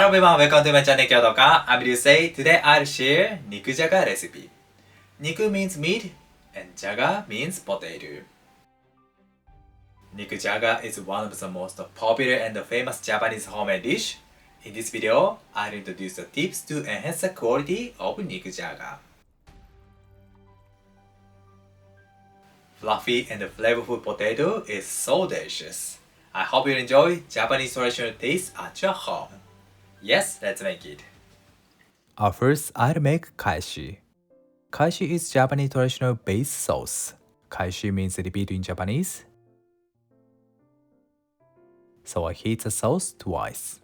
Hello everyone, welcome to my channel Nikujaga. I'm Ryusei. Today I'll share Nikujaga recipe. Niku means meat and jaga means potato. Nikujaga is one of the most popular and famous Japanese homemade dish. In this video, I'll introduce the tips to enhance the quality of Nikujaga. Fluffy and flavorful potato is so delicious. I hope you enjoy Japanese traditional taste at your home. Yes, let's make it. First, I'll make Kaeshi. Kaeshi is Japanese traditional base sauce. Kaeshi means repeat in Japanese. So I heat the sauce twice.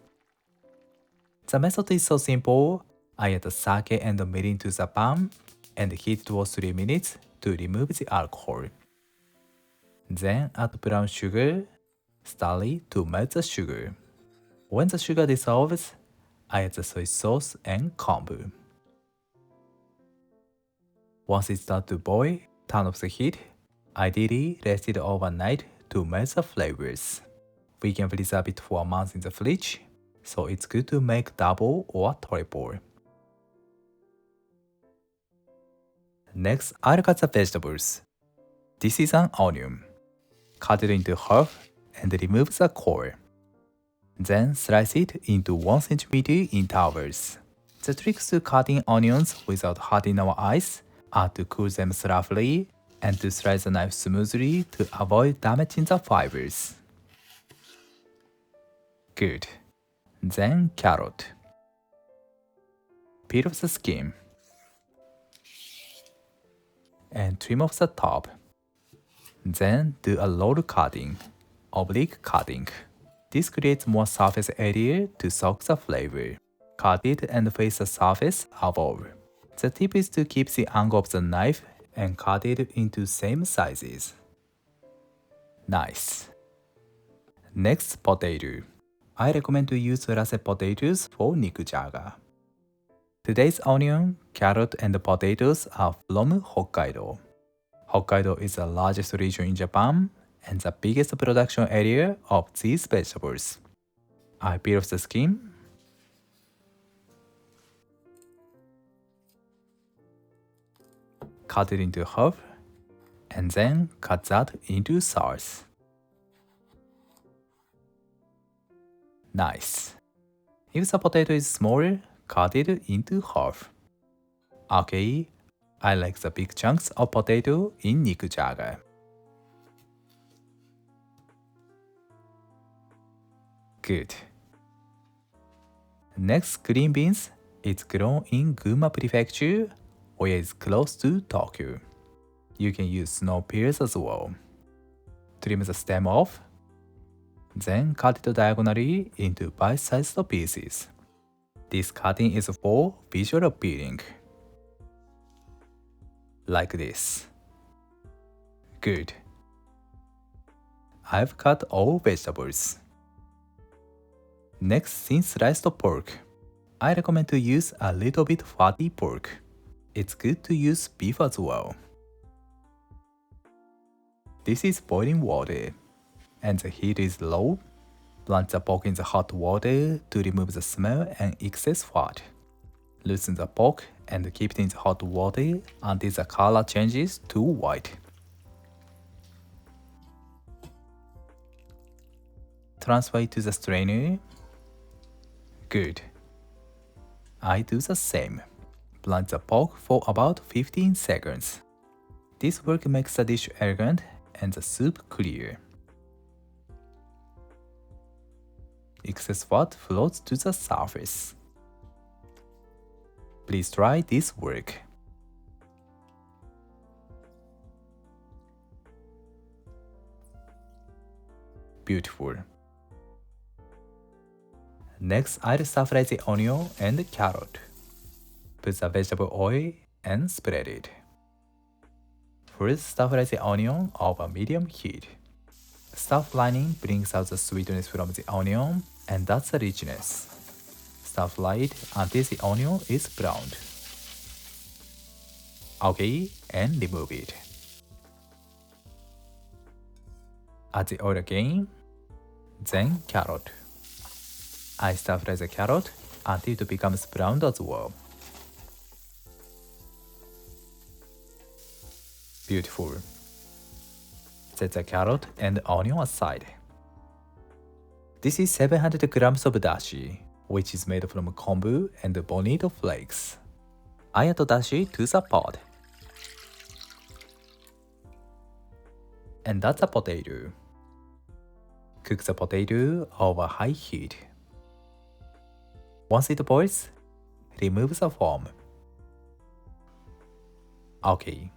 The method is so simple. I add sake and mirin to the pan and heat it for 3 minutes to remove the alcohol. Then add brown sugar, slowly to melt the sugar. When the sugar dissolves, I add the soy sauce and kombu. Once it starts to boil, turn off the heat. Ideally, rest it overnight to melt the flavors. We can preserve it for a month in the fridge, so it's good to make double or triple. Next, I'll cut the vegetables. This is an onion. Cut it into half and remove the core. Then slice it into 1 cm intervals. The trick to cutting onions without hurting our eyes are to cool them slightly and to slice the knife smoothly to avoid damaging the fibers. Good. Then carrot. Peel off the skin and trim off the top. Then do a roll cutting, oblique cutting. This creates more surface area to soak the flavor. Cut it and face the surface above. The tip is to keep the angle of the knife and cut it into same sizes. Nice. Next, potato. I recommend to use Ryusei potatoes for Nikujaga. Today's onion, carrot, and potatoes are from Hokkaido. Hokkaido is the largest region in Japan and the biggest production area of these vegetables. I peel off the skin. Cut it into half and then cut that into thirds. Nice. If the potato is smaller, cut it into half. Okay, I like the big chunks of potato in Nikujaga. Good. Next, green beans. It's grown in Gunma Prefecture, where it's close to Tokyo. You can use snow peels as well. Trim the stem off. Then cut it diagonally into bite-sized pieces. This cutting is for visual appealing. Like this. Good. I've cut all vegetables. Next, thin sliced pork. I recommend to use a little bit fatty pork. It's good to use beef as well. This is boiling water, and the heat is low. Plunge the pork in the hot water to remove the smell and excess fat. Loosen the pork and keep it in the hot water until the color changes to white. Transfer it to the strainer. Good. I do the same. Plunge the pork for about 15 seconds. This work makes the dish elegant and the soup clear. Excess fat floats to the surface. Please try this work. Beautiful. Next, I'll stir-fry the onion and carrot. Put the vegetable oil and spread it. First, stir-fry the onion over medium heat. Stir-frying brings out the sweetness from the onion and that's the richness. Stir-fry it until the onion is browned. Okay, and remove it. Add the oil again, then carrot. I stir-fry the carrot until it becomes brown as well. Beautiful. Set the carrot and onion aside. This is 700 grams of dashi, which is made from kombu and bonito flakes. I add dashi to the pot. And that's a potato. Cook the potato over high heat. Once it boils, remove the foam. Okay,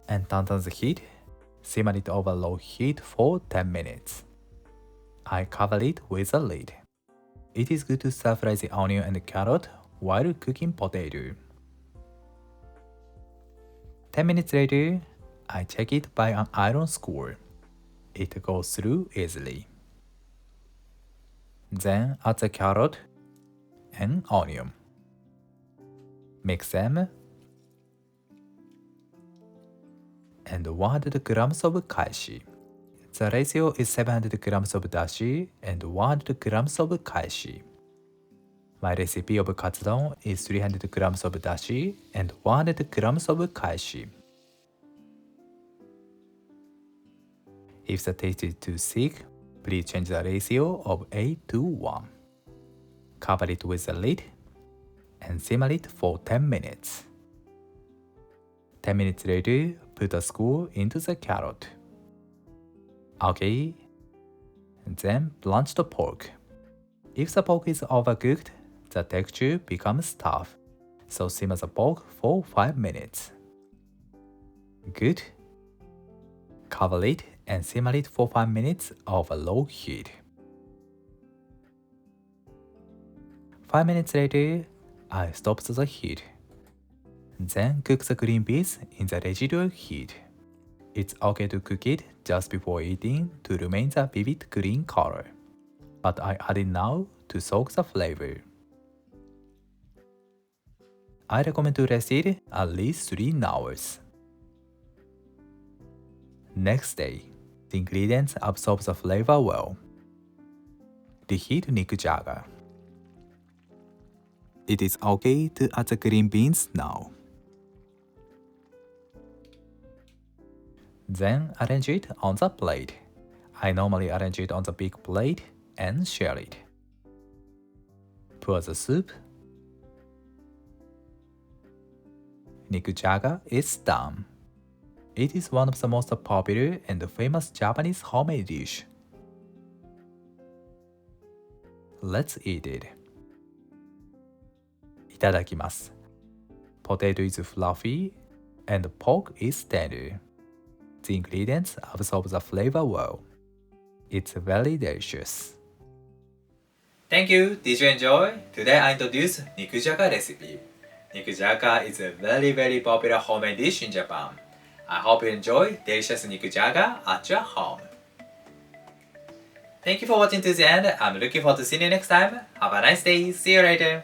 and turn down the heat. Simmer it over low heat for 10 minutes. I cover it with a lid. It is good to stir fry the onion and carrot while cooking potato. 10 minutes later, I check it by an iron skewer. It goes through easily. Then add the carrot and onion. Mix them. And 100 grams of kaeshi. The ratio is 700 grams of dashi and 100 grams of kaeshi. My recipe of katsudon is 300 grams of dashi and 100 grams of kaeshi. If the taste is too thick, please change the ratio of 8 to 1. Cover it with a lid and simmer it for 10 minutes. 10 minutes later, put a skewer into the carrot. Okay, then blanch the pork. If the pork is overcooked, the texture becomes tough, so simmer the pork for 5 minutes. Good. Cover it and simmer it for 5 minutes over low heat. 5 minutes later, I stop the heat. Then cook the green peas in the residual heat. It's okay to cook it just before eating to remain the vivid green color. But I add it now to soak the flavor. I recommend to rest it at least 3 hours. Next day, the ingredients absorb the flavor well. Reheat Nikujaga. It is okay to add the green beans now. Then arrange it on the plate. I normally arrange it on the big plate and share it. Pour the soup. Nikujaga is done. It is one of the most popular and famous Japanese homemade dish. Let's eat it. いただきます. Potato is fluffy and pork is tender. The ingredients absorb the flavor well. It's very delicious. Thank you. Did you enjoy? Today I introduced Nikujaga recipe. Nikujaga is a very popular homemade dish in Japan. I hope you enjoy delicious Nikujaga at your home. Thank you for watching to the end. I'm looking forward to seeing you next time. Have a nice day. See you later.